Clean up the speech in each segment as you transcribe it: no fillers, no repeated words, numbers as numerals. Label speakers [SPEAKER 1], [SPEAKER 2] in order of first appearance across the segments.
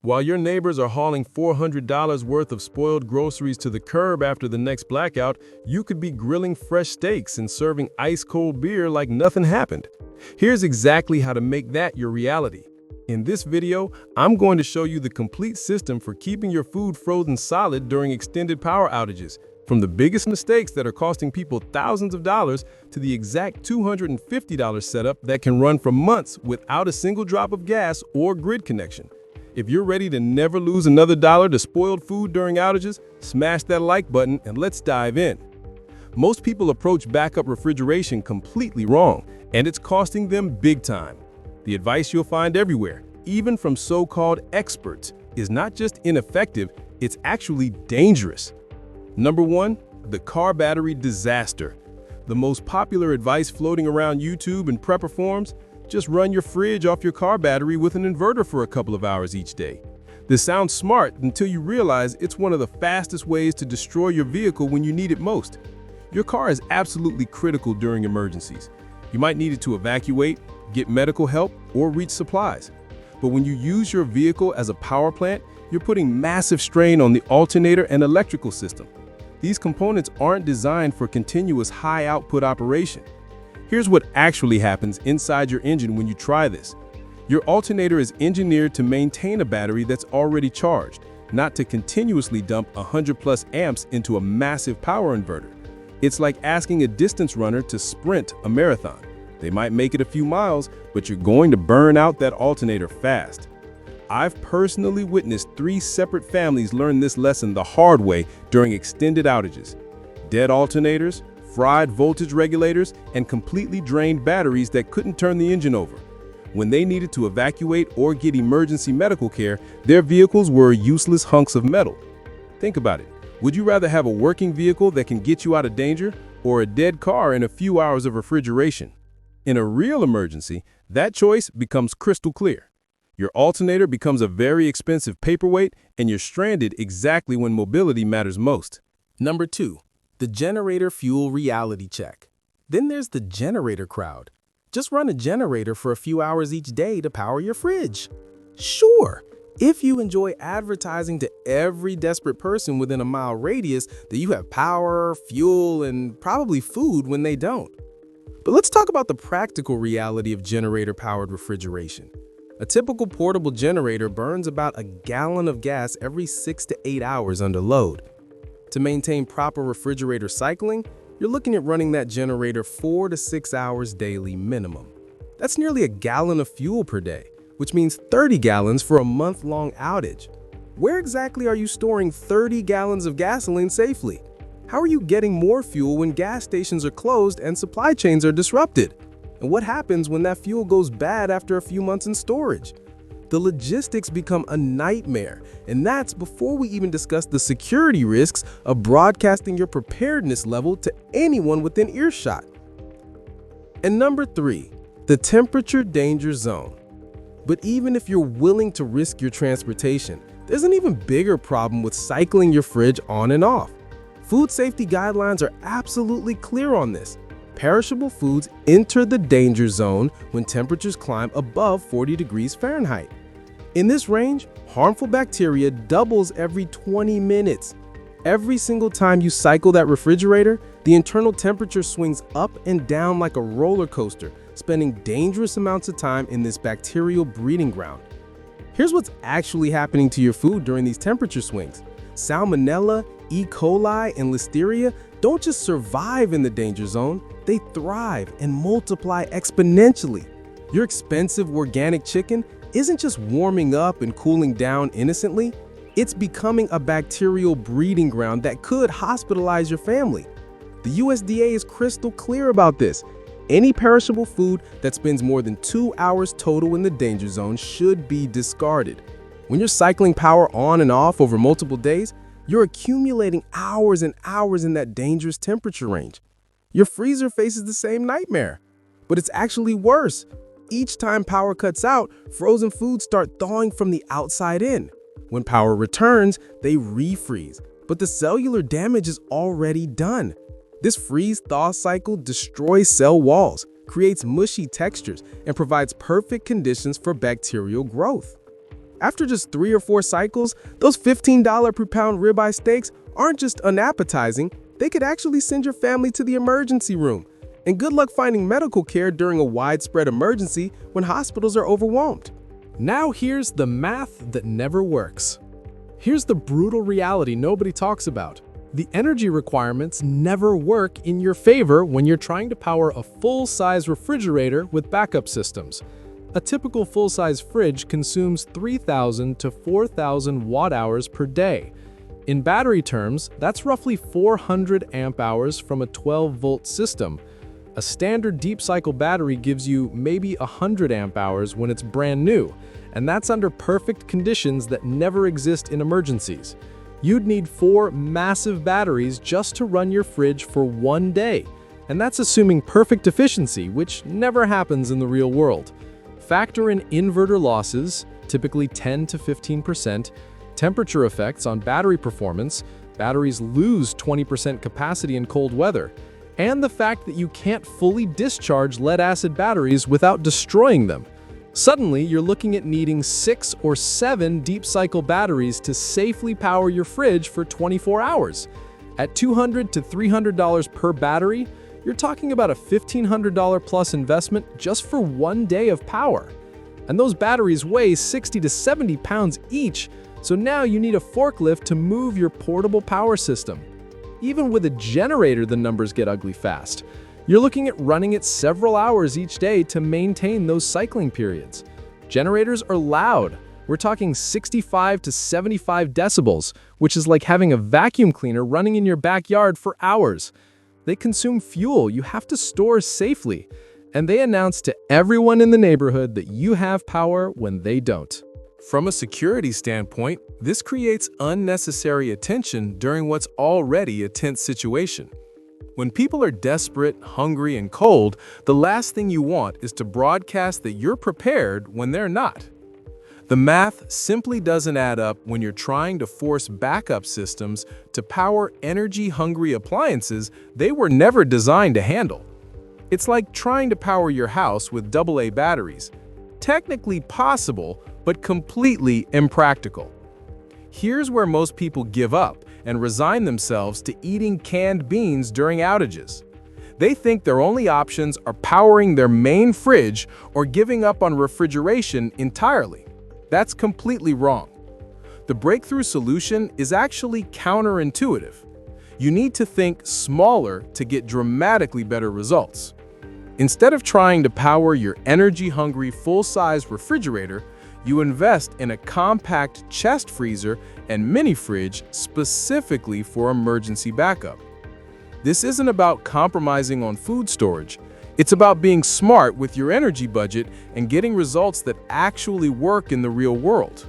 [SPEAKER 1] While your neighbors are hauling $400 worth of spoiled groceries to the curb after the next blackout, you could be grilling fresh steaks and serving ice-cold beer like nothing happened. Here's exactly how to make that your reality. In this video, I'm going to show you the complete system for keeping your food frozen solid during extended power outages, from the biggest mistakes that are costing people thousands of dollars to the exact $250 setup that can run for months without a single drop of gas or grid connection. If you're ready to never lose another dollar to spoiled food during outages, smash that like button and let's dive in. Most people approach backup refrigeration completely wrong, and it's costing them big time. The advice you'll find everywhere, even from so-called experts, is not just ineffective, it's actually dangerous. Number 1, the car battery disaster. The most popular advice floating around YouTube and prepper forums: just run your fridge off your car battery with an inverter for a couple of hours each day. This sounds smart until you realize it's one of the fastest ways to destroy your vehicle when you need it most. Your car is absolutely critical during emergencies. You might need it to evacuate, get medical help, or reach supplies. But when you use your vehicle as a power plant, you're putting massive strain on the alternator and electrical system. These components aren't designed for continuous high-output operation. Here's what actually happens inside your engine when you try this. Your alternator is engineered to maintain a battery that's already charged, not to continuously dump 100+ amps into a massive power inverter. It's like asking a distance runner to sprint a marathon. They might make it a few miles, but you're going to burn out that alternator fast. I've personally witnessed 3 separate families learn this lesson the hard way during extended outages. Dead alternators, fried voltage regulators, and completely drained batteries that couldn't turn the engine over. When they needed to evacuate or get emergency medical care, their vehicles were useless hunks of metal. Think about it. Would you rather have a working vehicle that can get you out of danger, or a dead car and a few hours of refrigeration? In a real emergency, that choice becomes crystal clear. Your alternator becomes a very expensive paperweight, and you're stranded exactly when mobility matters most.
[SPEAKER 2] Number 2. The generator fuel reality check. Then there's the generator crowd. Just run a generator for a few hours each day to power your fridge. Sure, if you enjoy advertising to every desperate person within a mile radius that you have power, fuel, and probably food when they don't. But let's talk about the practical reality of generator-powered refrigeration. A typical portable generator burns about a gallon of gas every 6 to 8 hours under load. To maintain proper refrigerator cycling, you're looking at running that generator 4 to 6 hours daily minimum. That's nearly a gallon of fuel per day, which means 30 gallons for a month-long outage. Where exactly are you storing 30 gallons of gasoline safely? How are you getting more fuel when gas stations are closed and supply chains are disrupted? And what happens when that fuel goes bad after a few months in storage? The logistics become a nightmare, and that's before we even discuss the security risks of broadcasting your preparedness level to anyone within earshot. And number 3, the temperature danger zone. But even if you're willing to risk your transportation, there's an even bigger problem with cycling your fridge on and off. Food safety guidelines are absolutely clear on this. Perishable foods enter the danger zone when temperatures climb above 40 degrees Fahrenheit. In this range, harmful bacteria doubles every 20 minutes. Every single time you cycle that refrigerator, the internal temperature swings up and down like a roller coaster, spending dangerous amounts of time in this bacterial breeding ground. Here's what's actually happening to your food during these temperature swings. Salmonella, E. coli, and Listeria don't just survive in the danger zone, they thrive and multiply exponentially. Your expensive organic chicken isn't just warming up and cooling down innocently, it's becoming a bacterial breeding ground that could hospitalize your family. The USDA is crystal clear about this. Any perishable food that spends more than 2 hours total in the danger zone should be discarded. When you're cycling power on and off over multiple days, you're accumulating hours and hours in that dangerous temperature range. Your freezer faces the same nightmare, but it's actually worse. Each time power cuts out, frozen foods start thawing from the outside in. When power returns, they refreeze, but the cellular damage is already done. This freeze-thaw cycle destroys cell walls, creates mushy textures, and provides perfect conditions for bacterial growth. After just 3 or 4 cycles, those $15 per pound ribeye steaks aren't just unappetizing, they could actually send your family to the emergency room. And good luck finding medical care during a widespread emergency when hospitals are overwhelmed.
[SPEAKER 1] Now here's the math that never works. Here's the brutal reality nobody talks about. The energy requirements never work in your favor when you're trying to power a full-size refrigerator with backup systems. A typical full-size fridge consumes 3,000 to 4,000 watt-hours per day. In battery terms, that's roughly 400 amp-hours from a 12-volt system. A standard deep-cycle battery gives you maybe 100 amp-hours when it's brand new, and that's under perfect conditions that never exist in emergencies. You'd need 4 massive batteries just to run your fridge for one day, and that's assuming perfect efficiency, which never happens in the real world. Factor in inverter losses, typically 10 to 15%, temperature effects on battery performance, batteries lose 20% capacity in cold weather, and the fact that you can't fully discharge lead-acid batteries without destroying them. Suddenly, you're looking at needing 6 or 7 deep-cycle batteries to safely power your fridge for 24 hours. At $200 to $300 per battery, you're talking about a $1,500 plus investment just for one day of power. And those batteries weigh 60 to 70 pounds each, so now you need a forklift to move your portable power system. Even with a generator, the numbers get ugly fast. You're looking at running it several hours each day to maintain those cycling periods. Generators are loud. We're talking 65 to 75 decibels, which is like having a vacuum cleaner running in your backyard for hours. They consume fuel you have to store safely, and they announce to everyone in the neighborhood that you have power when they don't. From a security standpoint, this creates unnecessary attention during what's already a tense situation. When people are desperate, hungry, and cold, the last thing you want is to broadcast that you're prepared when they're not. The math simply doesn't add up when you're trying to force backup systems to power energy-hungry appliances they were never designed to handle. It's like trying to power your house with AA batteries. Technically possible, but completely impractical. Here's where most people give up and resign themselves to eating canned beans during outages. They think their only options are powering their main fridge or giving up on refrigeration entirely. That's completely wrong. The breakthrough solution is actually counterintuitive. You need to think smaller to get dramatically better results. Instead of trying to power your energy-hungry full-size refrigerator, you invest in a compact chest freezer and mini fridge specifically for emergency backup. This isn't about compromising on food storage. It's about being smart with your energy budget and getting results that actually work in the real world.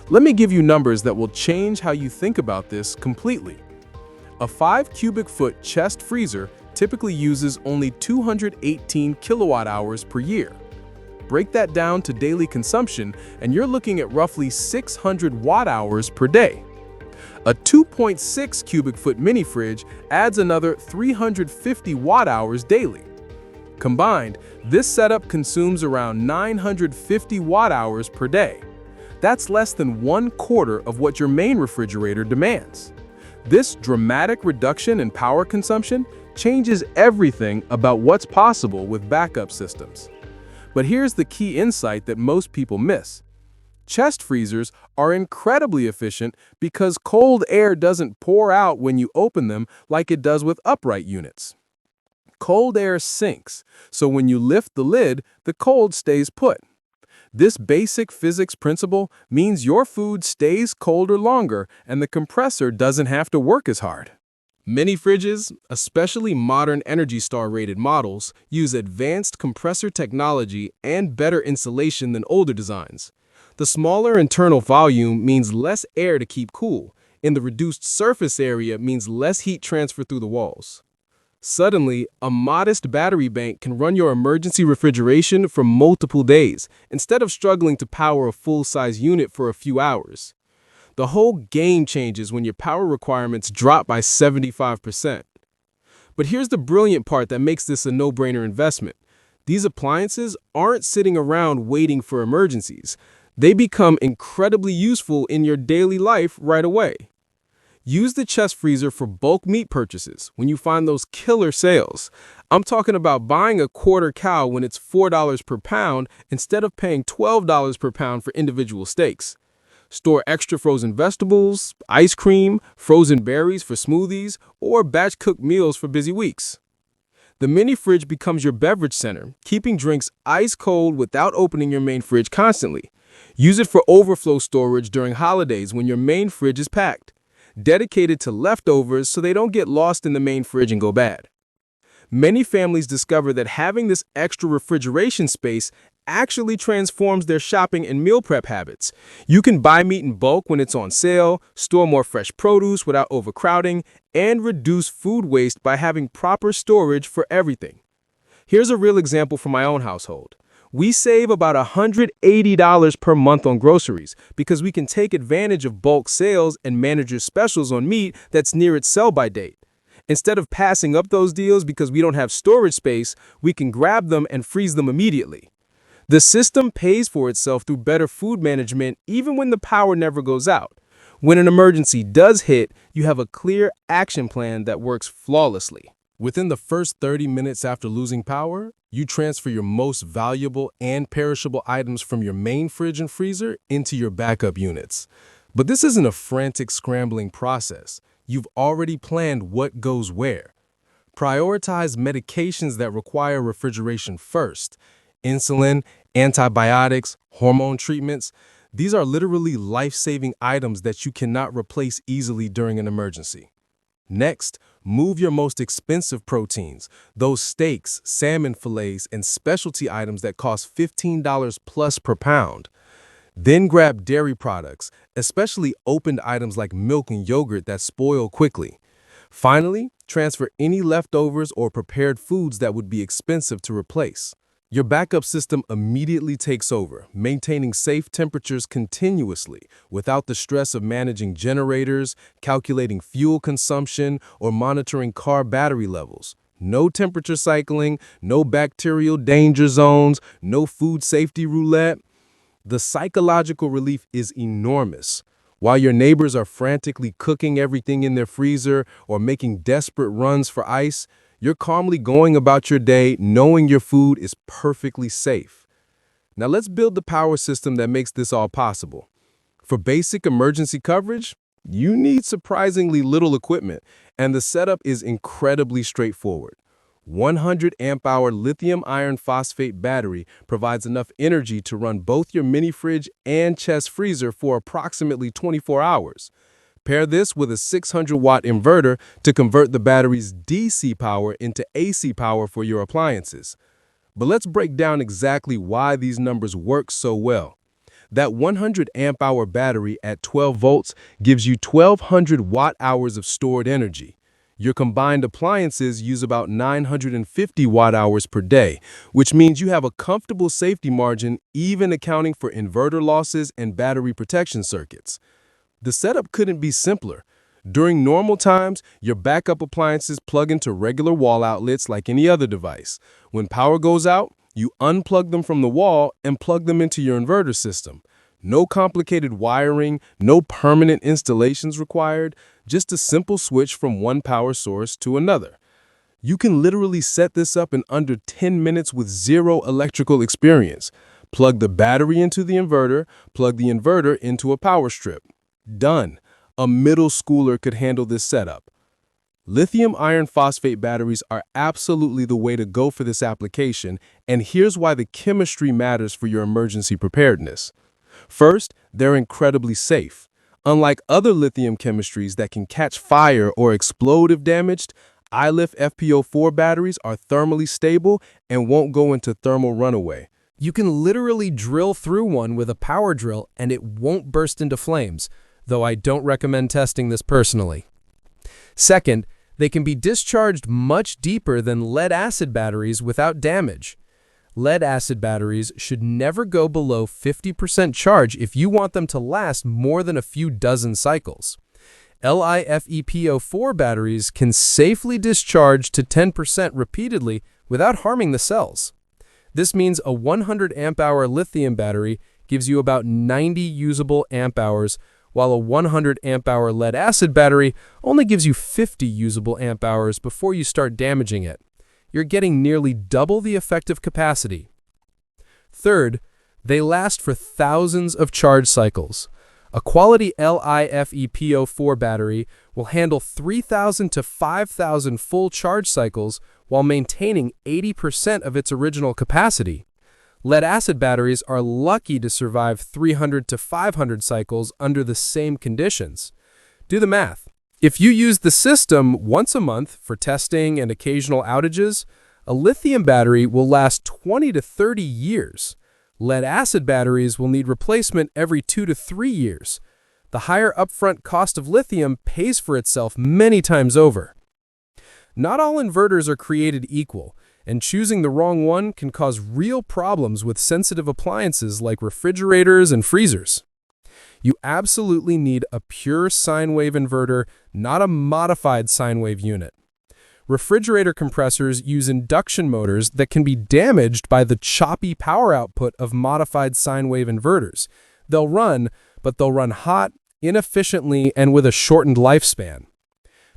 [SPEAKER 1] Let me give you numbers that will change how you think about this completely. A 5 cubic foot chest freezer typically uses only 218 kilowatt hours per year. Break that down to daily consumption, and you're looking at roughly 600 watt hours per day. A 2.6 cubic foot mini fridge adds another 350 watt hours daily. Combined, this setup consumes around 950 watt hours per day. That's less than 1/4 of what your main refrigerator demands. This dramatic reduction in power consumption changes everything about what's possible with backup systems. But here's the key insight that most people miss. Chest freezers are incredibly efficient because cold air doesn't pour out when you open them like it does with upright units. Cold air sinks, so when you lift the lid, the cold stays put. This basic physics principle means your food stays colder longer and the compressor doesn't have to work as hard. Many fridges, especially modern Energy Star rated models, use advanced compressor technology and better insulation than older designs. The smaller internal volume means less air to keep cool, and the reduced surface area means less heat transfer through the walls. Suddenly, a modest battery bank can run your emergency refrigeration for multiple days, instead of struggling to power a full-size unit for a few hours. The whole game changes when your power requirements drop by 75%. But here's the brilliant part that makes this a no-brainer investment. These appliances aren't sitting around waiting for emergencies. They become incredibly useful in your daily life right away. Use the chest freezer for bulk meat purchases when you find those killer sales. I'm talking about buying a quarter cow when it's $4 per pound instead of paying $12 per pound for individual steaks. Store extra frozen vegetables, ice cream, frozen berries for smoothies, or batch cooked meals for busy weeks. The mini fridge becomes your beverage center, keeping drinks ice cold without opening your main fridge constantly. Use it for overflow storage during holidays when your main fridge is packed, dedicated to leftovers so they don't get lost in the main fridge and go bad. Many families discover that having this extra refrigeration space actually transforms their shopping and meal prep habits. You can buy meat in bulk when it's on sale, store more fresh produce without overcrowding, and reduce food waste by having proper storage for everything. Here's a real example from my own household. We save about $180 per month on groceries because we can take advantage of bulk sales and managers' specials on meat that's near its sell-by date. Instead of passing up those deals because we don't have storage space, we can grab them and freeze them immediately. The system pays for itself through better food management even when the power never goes out. When an emergency does hit, you have a clear action plan that works flawlessly. Within the first 30 minutes after losing power, you transfer your most valuable and perishable items from your main fridge and freezer into your backup units. But this isn't a frantic scrambling process. You've already planned what goes where. Prioritize medications that require refrigeration first. Insulin, antibiotics, hormone treatments. These are literally life-saving items that you cannot replace easily during an emergency. Next, move your most expensive proteins, those steaks, salmon fillets, and specialty items that cost $15 plus per pound. Then grab dairy products, especially opened items like milk and yogurt that spoil quickly. Finally, transfer any leftovers or prepared foods that would be expensive to replace. Your backup system immediately takes over, maintaining safe temperatures continuously without the stress of managing generators, calculating fuel consumption, or monitoring car battery levels. No temperature cycling, no bacterial danger zones, no food safety roulette. The psychological relief is enormous. While your neighbors are frantically cooking everything in their freezer or making desperate runs for ice, you're calmly going about your day knowing your food is perfectly safe. Now let's build the power system that makes this all possible. For basic emergency coverage, you need surprisingly little equipment, and the setup is incredibly straightforward. 100 amp-hour lithium iron phosphate battery provides enough energy to run both your mini fridge and chest freezer for approximately 24 hours. Pair this with a 600-watt inverter to convert the battery's DC power into AC power for your appliances. But let's break down exactly why these numbers work so well. That 100 amp-hour battery at 12 volts gives you 1,200 watt-hours of stored energy. Your combined appliances use about 950 watt-hours per day, which means you have a comfortable safety margin even accounting for inverter losses and battery protection circuits. The setup couldn't be simpler. During normal times, your backup appliances plug into regular wall outlets like any other device. When power goes out, you unplug them from the wall and plug them into your inverter system. No complicated wiring, no permanent installations required, just a simple switch from one power source to another. You can literally set this up in under 10 minutes with zero electrical experience. Plug the battery into the inverter, plug the inverter into a power strip. Done. A middle schooler could handle this setup. Lithium iron phosphate batteries are absolutely the way to go for this application, and here's why the chemistry matters for your emergency preparedness. First, they're incredibly safe. Unlike other lithium chemistries that can catch fire or explode if damaged, iLift FPO4 batteries are thermally stable and won't go into thermal runaway.
[SPEAKER 2] You can literally drill through one with a power drill and it won't burst into flames, though I don't recommend testing this personally. Second, they can be discharged much deeper than lead-acid batteries without damage. Lead-acid batteries should never go below 50% charge if you want them to last more than a few dozen cycles. LiFePO4 batteries can safely discharge to 10% repeatedly without harming the cells. This means a 100 amp-hour lithium battery
[SPEAKER 1] gives you about 90 usable amp hours, while a 100 amp hour lead-acid battery only gives you 50 usable amp hours before you start damaging it. You're getting nearly double the effective capacity. Third, they last for thousands of charge cycles. A quality LiFePO4 battery will handle 3,000 to 5,000 full charge cycles while maintaining 80% of its original capacity. Lead-acid batteries are lucky to survive 300 to 500 cycles under the same conditions. Do the math. If you use the system once a month for testing and occasional outages, a lithium battery will last 20 to 30 years. Lead-acid batteries will need replacement every 2 to 3 years. The higher upfront cost of lithium pays for itself many times over. Not all inverters are created equal, and choosing the wrong one can cause real problems with sensitive appliances like refrigerators and freezers. You absolutely need a pure sine wave inverter, not a modified sine wave unit. Refrigerator compressors use induction motors that can be damaged by the choppy power output of modified sine wave inverters. They'll run, but they'll run hot, inefficiently, and with a shortened lifespan.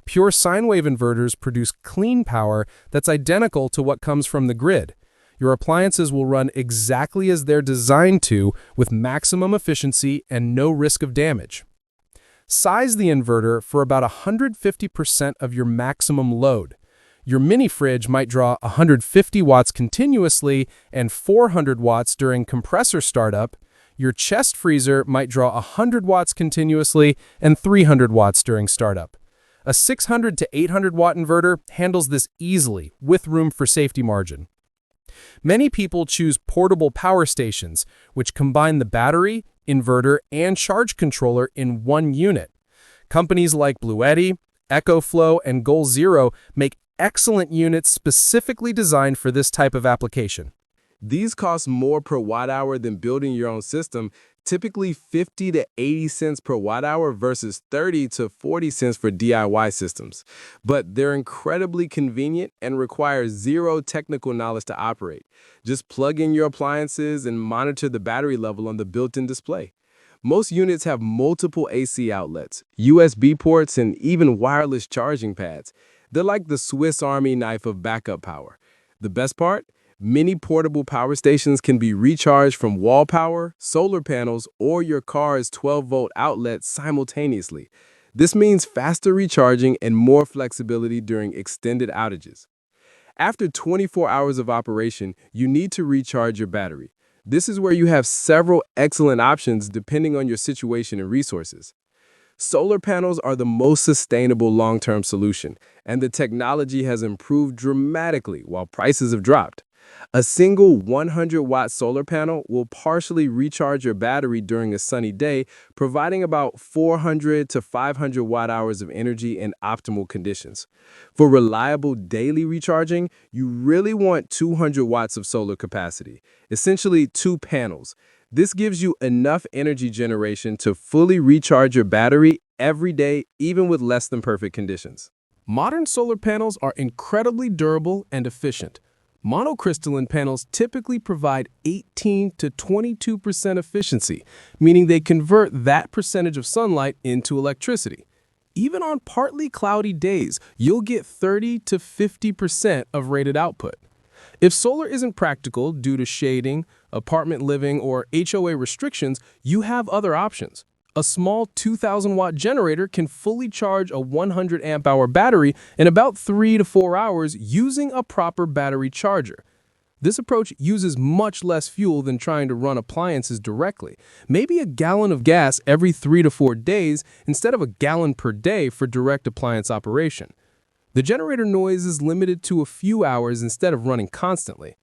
[SPEAKER 1] Pure sine wave inverters produce clean power that's identical to what comes from the grid. Your appliances will run exactly as they're designed to, with maximum efficiency and no risk of damage. Size the inverter for about 150% of your maximum load. Your mini fridge might draw 150 watts continuously and 400 watts during compressor startup. Your chest freezer might draw 100 watts continuously and 300 watts during startup. A 600 to 800 watt inverter handles this easily, with room for safety margin. Many people choose portable power stations, which combine the battery, inverter, and charge controller in one unit. Companies like Bluetti, EcoFlow, and Goal Zero make excellent units specifically designed for this type of application.
[SPEAKER 2] These cost more per watt hour than building your own system, typically 50 to 80 cents per watt hour versus 30 to 40 cents for DIY systems. But they're incredibly convenient and require zero technical knowledge to operate. Just plug in your appliances and monitor the battery level on the built-in display. Most units have multiple AC outlets, USB ports, and even wireless charging pads. They're like the Swiss Army knife of backup power. The best part? Many portable power stations can be recharged from wall power, solar panels, or your car's 12-volt outlet simultaneously. This means faster recharging and more flexibility during extended outages. After 24 hours of operation, you need to recharge your battery. This is where you have several excellent options depending on your situation and resources. Solar panels are the most sustainable long-term solution, and the technology has improved dramatically while prices have dropped. A single 100-watt solar panel will partially recharge your battery during a sunny day, providing about 400 to 500 watt-hours of energy in optimal conditions. For reliable daily recharging, you really want 200 watts of solar capacity, essentially 2 panels. This gives you enough energy generation to fully recharge your battery every day, even with less than perfect conditions.
[SPEAKER 1] Modern solar panels are incredibly durable and efficient. Monocrystalline panels typically provide 18 to 22% efficiency, meaning they convert that percentage of sunlight into electricity. Even on partly cloudy days, you'll get 30 to 50% of rated output. If solar isn't practical due to shading, apartment living, or HOA restrictions, you have other options. A small 2,000-watt generator can fully charge a 100 amp-hour battery in about 3 to 4 hours using a proper battery charger. This approach uses much less fuel than trying to run appliances directly, maybe a gallon of gas every 3 to 4 days instead of a gallon per day for direct appliance operation. The generator noise is limited to a few hours instead of running constantly.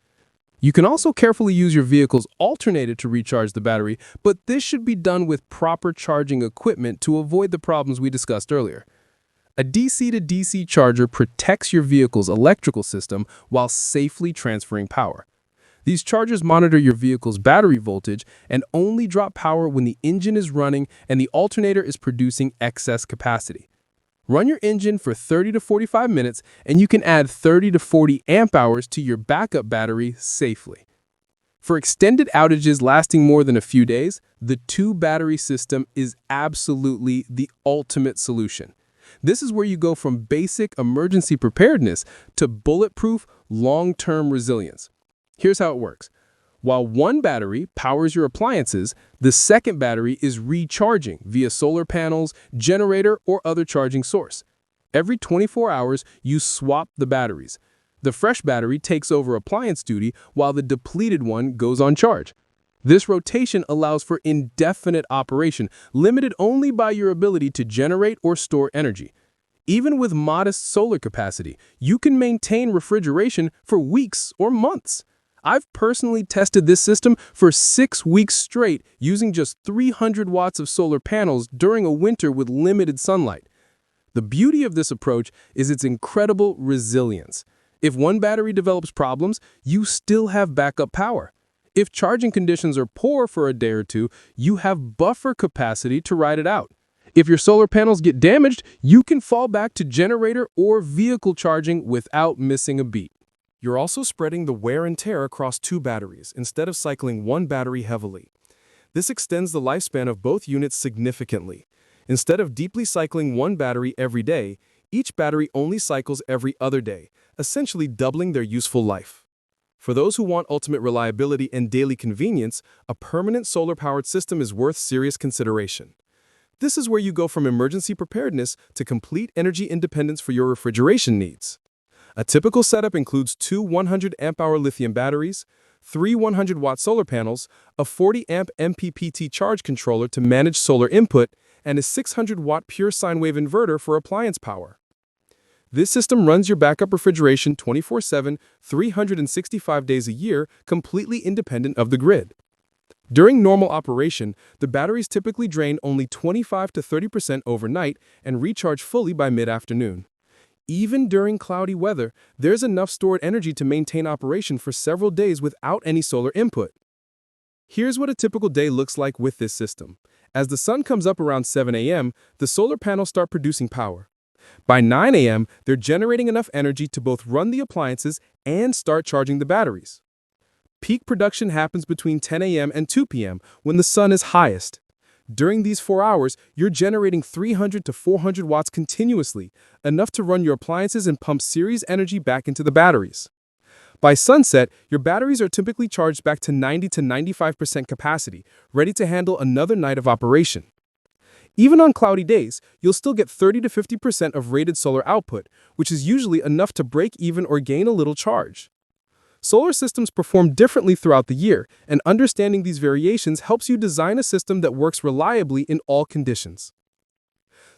[SPEAKER 1] You can also carefully use your vehicle's alternator to recharge the battery, but this should be done with proper charging equipment to avoid the problems we discussed earlier. A DC to DC charger protects your vehicle's electrical system while safely transferring power. These chargers monitor your vehicle's battery voltage and only drop power when the engine is running and the alternator is producing excess capacity. Run your engine for 30 to 45 minutes and you can add 30 to 40 amp hours to your backup battery safely.
[SPEAKER 2] For extended outages lasting more than a few days, the two-battery system is absolutely the ultimate solution. This is where you go from basic emergency preparedness to bulletproof long-term resilience. Here's how it works. While one battery powers your appliances, the second battery is recharging via solar panels, generator, or other charging source. Every 24 hours, you swap the batteries. The fresh battery takes over appliance duty while the depleted one goes on charge. This rotation allows for indefinite operation, limited only by your ability to generate or store energy. Even with modest solar capacity, you can maintain refrigeration for weeks or months. I've personally tested this system for 6 weeks straight using just 300 watts of solar panels during a winter with limited sunlight. The beauty of this approach is its incredible resilience. If one battery develops problems, you still have backup power. If charging conditions are poor for a day or two, you have buffer capacity to ride it out. If your solar panels get damaged, you can fall back to generator or vehicle charging without missing a beat.
[SPEAKER 1] You're also spreading the wear and tear across two batteries instead of cycling one battery heavily. This extends the lifespan of both units significantly. Instead of deeply cycling one battery every day, each battery only cycles every other day, essentially doubling their useful life. For those who want ultimate reliability and daily convenience, a permanent solar-powered system is worth serious consideration. This is where you go from emergency preparedness to complete energy independence for your refrigeration needs. A typical setup includes two 100 amp-hour lithium batteries, three 100-watt solar panels, a 40-amp MPPT charge controller to manage solar input, and a 600-watt pure sine wave inverter for appliance power. This system runs your backup refrigeration 24/7, 365 days a year, completely independent of the grid. During normal operation, the batteries typically drain only 25 to 30% overnight and recharge fully by mid-afternoon. Even during cloudy weather, there's enough stored energy to maintain operation for several days without any solar input. Here's what a typical day looks like with this system. As the sun comes up around 7 a.m., the solar panels start producing power. By 9 a.m., they're generating enough energy to both run the appliances and start charging the batteries. Peak production happens between 10 a.m. and 2 p.m. when the sun is highest. During these 4 hours, you're generating 300 to 400 watts continuously, enough to run your appliances and pump series energy back into the batteries. By sunset, your batteries are typically charged back to 90 to 95% capacity, ready to handle another night of operation. Even on cloudy days, you'll still get 30 to 50% of rated solar output, which is usually enough to break even or gain a little charge. Solar systems perform differently throughout the year, and understanding these variations helps you design a system that works reliably in all conditions.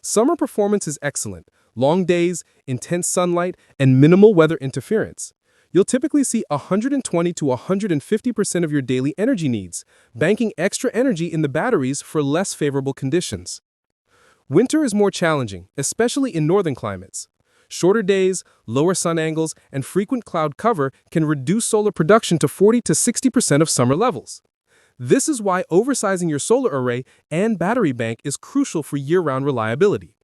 [SPEAKER 1] Summer performance is excellent: long days, intense sunlight, and minimal weather interference. You'll typically see 120 to 150% of your daily energy needs, banking extra energy in the batteries for less favorable conditions. Winter is more challenging, especially in northern climates. Shorter days, lower sun angles, and frequent cloud cover can reduce solar production to 40 to 60% of summer levels. This is why oversizing your solar array and battery bank is crucial for year-round reliability.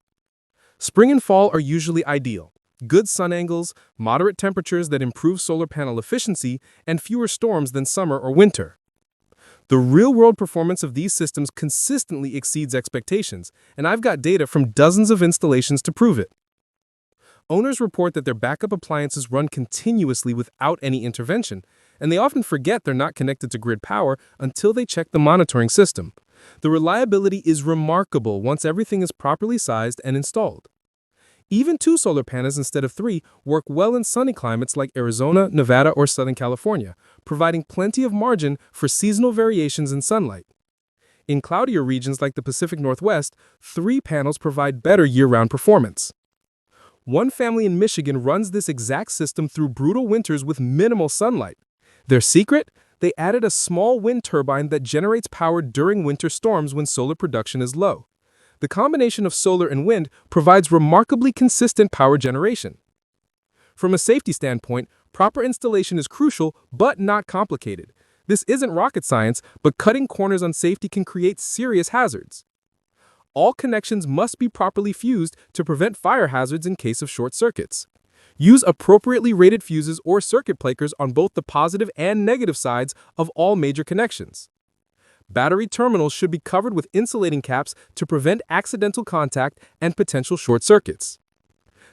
[SPEAKER 1] Spring and fall are usually ideal. Good sun angles, moderate temperatures that improve solar panel efficiency, and fewer storms than summer or winter. The real-world performance of these systems consistently exceeds expectations, and I've got data from dozens of installations to prove it. Owners report that their backup appliances run continuously without any intervention, and they often forget they're not connected to grid power until they check the monitoring system. The reliability is remarkable once everything is properly sized and installed. Even 2 solar panels instead of 3 work well in sunny climates like Arizona, Nevada, or Southern California, providing plenty of margin for seasonal variations in sunlight. In cloudier regions like the Pacific Northwest, 3 panels provide better year-round performance. One family in Michigan runs this exact system through brutal winters with minimal sunlight. Their secret? They added a small wind turbine that generates power during winter storms when solar production is low. The combination of solar and wind provides remarkably consistent power generation. From a safety standpoint, proper installation is crucial but not complicated. This isn't rocket science, but cutting corners on safety can create serious hazards. All connections must be properly fused to prevent fire hazards in case of short circuits.
[SPEAKER 2] Use appropriately rated fuses or circuit breakers on both the positive and negative sides of all major connections. Battery terminals should be covered with insulating caps to prevent accidental contact and potential short circuits.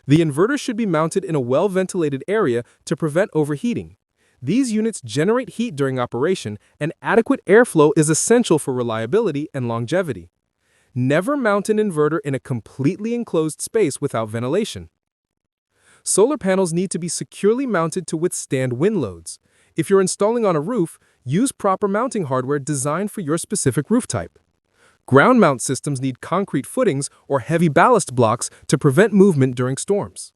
[SPEAKER 2] The inverter should be mounted in a well-ventilated area to prevent overheating. These units generate heat during operation, and adequate airflow is essential for reliability and longevity. Never mount an inverter in a completely enclosed space without ventilation. Solar panels need to be securely mounted to withstand wind loads. If you're installing on a roof, use proper mounting hardware designed for your specific roof type. Ground mount systems need concrete footings or heavy ballast blocks to prevent movement during storms.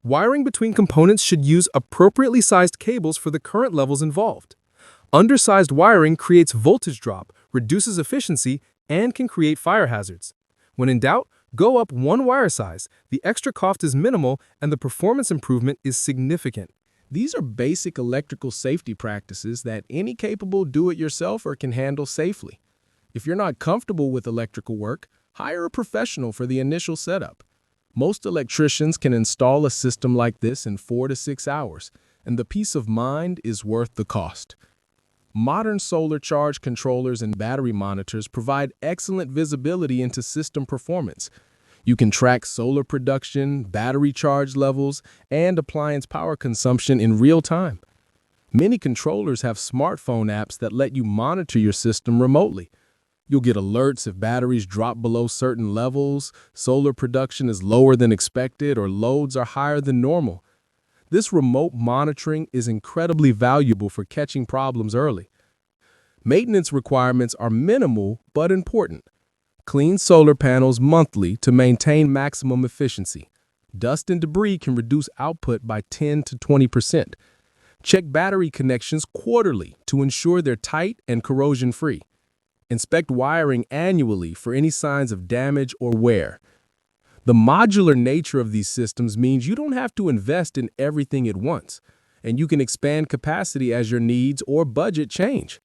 [SPEAKER 2] Wiring between components should use appropriately sized cables for the current levels involved. Undersized wiring creates voltage drop, reduces efficiency, and can create fire hazards. When in doubt, go up one wire size. The extra cost is minimal and the performance improvement is significant.
[SPEAKER 1] These are basic electrical safety practices that any capable do-it-yourselfer can handle safely. If you're not comfortable with electrical work, hire a professional for the initial setup. Most electricians can install a system like this in 4 to 6 hours, and the peace of mind is worth the cost. Modern solar charge controllers and battery monitors provide excellent visibility into system performance. You can track solar production, battery charge levels, and appliance power consumption in real time. Many controllers have smartphone apps that let you monitor your system remotely. You'll get alerts if batteries drop below certain levels, solar production is lower than expected, or loads are higher than normal. This remote monitoring is incredibly valuable for catching problems early. Maintenance requirements are minimal but important. Clean solar panels monthly to maintain maximum efficiency. Dust and debris can reduce output by 10 to 20%. Check battery connections quarterly to ensure they're tight and corrosion-free. Inspect wiring annually for any signs of damage or wear. The modular nature of these systems means you don't have to invest in everything at once, and you can expand capacity as your needs or budget change.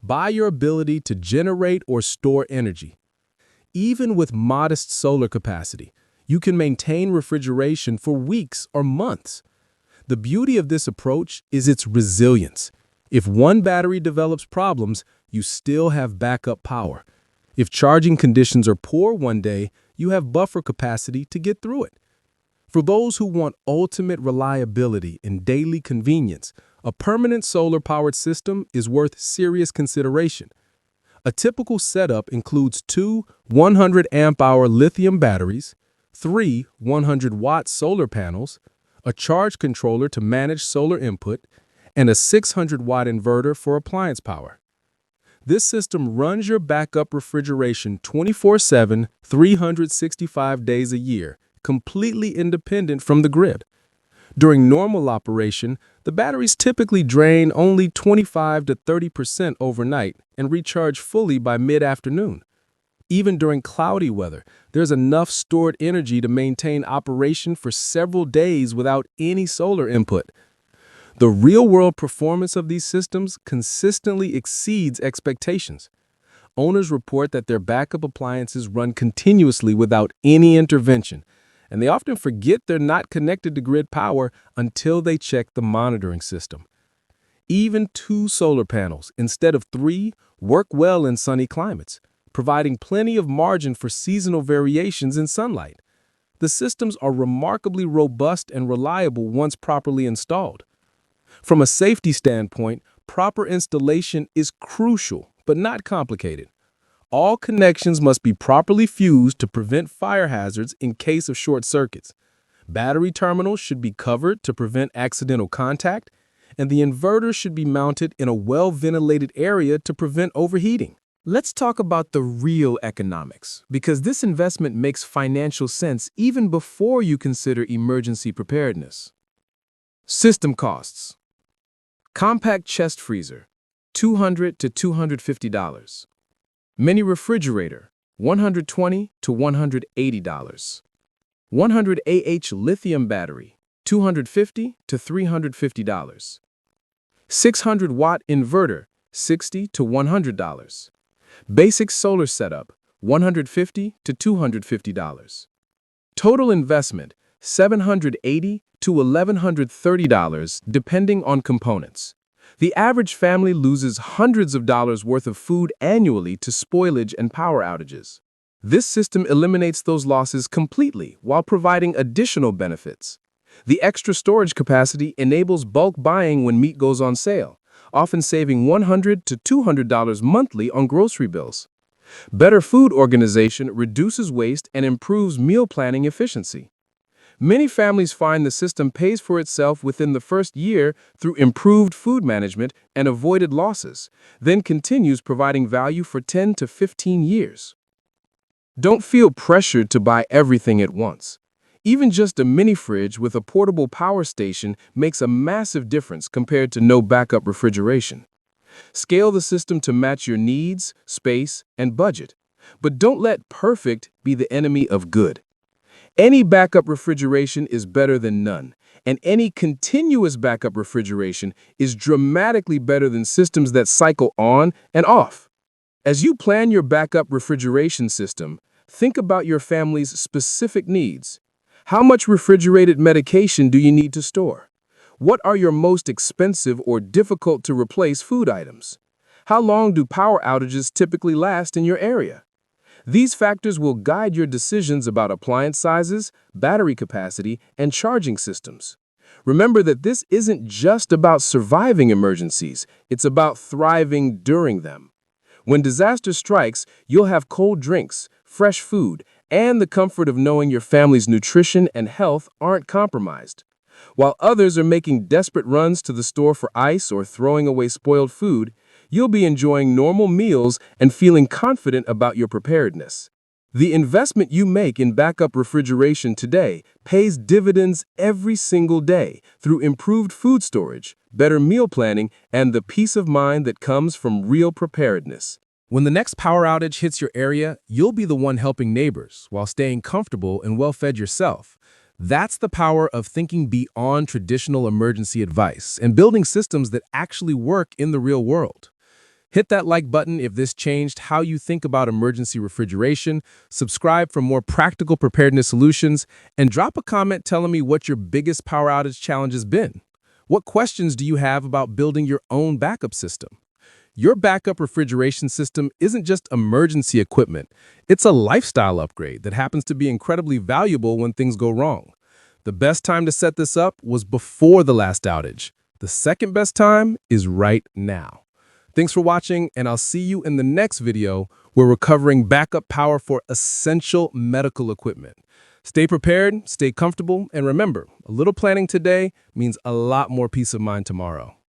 [SPEAKER 1] Buy your ability to generate or store energy. Even with modest solar capacity, you can maintain refrigeration for weeks or months. The beauty of this approach is its resilience. If one battery develops problems, you still have backup power. If charging conditions are poor one day, you have buffer capacity to get through it. For those who want ultimate reliability and daily convenience, a permanent solar-powered system is worth serious consideration. A typical setup includes 2 100-amp-hour lithium batteries, 3 100-watt solar panels, a charge controller to manage solar input, and a 600-watt inverter for appliance power. This system runs your backup refrigeration 24/7, 365 days a year, completely independent from the grid. During normal operation, the batteries typically drain only 25 to 30% overnight and recharge fully by mid-afternoon. Even during cloudy weather, there's enough stored energy to maintain operation for several days without any solar input. The real-world performance of these systems consistently exceeds expectations. Owners report that their backup appliances run continuously without any intervention, and they often forget they're not connected to grid power until they check the monitoring system. Even 2 solar panels instead of 3 work well in sunny climates, providing plenty of margin for seasonal variations in sunlight. The systems are remarkably robust and reliable once properly installed. From a safety standpoint, proper installation is crucial, but not complicated. All connections must be properly fused to prevent fire hazards in case of short circuits. Battery terminals should be covered to prevent accidental contact, and the inverter should be mounted in a well-ventilated area to prevent overheating. Let's talk about the real economics, because this investment makes financial sense even before you consider emergency preparedness. System costs. Compact chest freezer, $200 to $250. Mini refrigerator, $120 to $180. 100 lithium battery, $250 to $350. 600-watt inverter, $60 to $100. Basic solar setup, $150 to $250. Total investment, $780 to $1,130 depending on components. The average family loses hundreds of dollars worth of food annually to spoilage and power outages. This system eliminates those losses completely while providing additional benefits. The extra storage capacity enables bulk buying when meat goes on sale, often saving $100 to $200 monthly on grocery bills. Better food organization reduces waste and improves meal planning efficiency. Many families find the system pays for itself within the first year through improved food management and avoided losses, then continues providing value for 10 to 15 years. Don't feel pressured to buy everything at once. Even just a mini fridge with a portable power station makes a massive difference compared to no backup refrigeration. Scale the system to match your needs, space, and budget, but don't let perfect be the enemy of good. Any backup refrigeration is better than none, and any continuous backup refrigeration is dramatically better than systems that cycle on and off. As you plan your backup refrigeration system, think about your family's specific needs. How much refrigerated medication do you need to store? What are your most expensive or difficult to replace food items? How long do power outages typically last in your area? These factors will guide your decisions about appliance sizes, battery capacity, and charging systems. Remember that this isn't just about surviving emergencies, it's about thriving during them. When disaster strikes, you'll have cold drinks, fresh food, and the comfort of knowing your family's nutrition and health aren't compromised. While others are making desperate runs to the store for ice or throwing away spoiled food, you'll be enjoying normal meals and feeling confident about your preparedness. The investment you make in backup refrigeration today pays dividends every single day through improved food storage, better meal planning, and the peace of mind that comes from real preparedness. When the next power outage hits your area, you'll be the one helping neighbors while staying comfortable and well-fed yourself. That's the power of thinking beyond traditional emergency advice and building systems that actually work in the real world. Hit that like button if this changed how you think about emergency refrigeration, subscribe for more practical preparedness solutions, and drop a comment telling me what your biggest power outage challenge has been. What questions do you have about building your own backup system? Your backup refrigeration system isn't just emergency equipment, it's a lifestyle upgrade that happens to be incredibly valuable when things go wrong. The best time to set this up was before the last outage. The second best time is right now. Thanks for watching, and I'll see you in the next video where we're covering backup power for essential medical equipment. Stay prepared, stay comfortable, and remember, a little planning today means a lot more peace of mind tomorrow.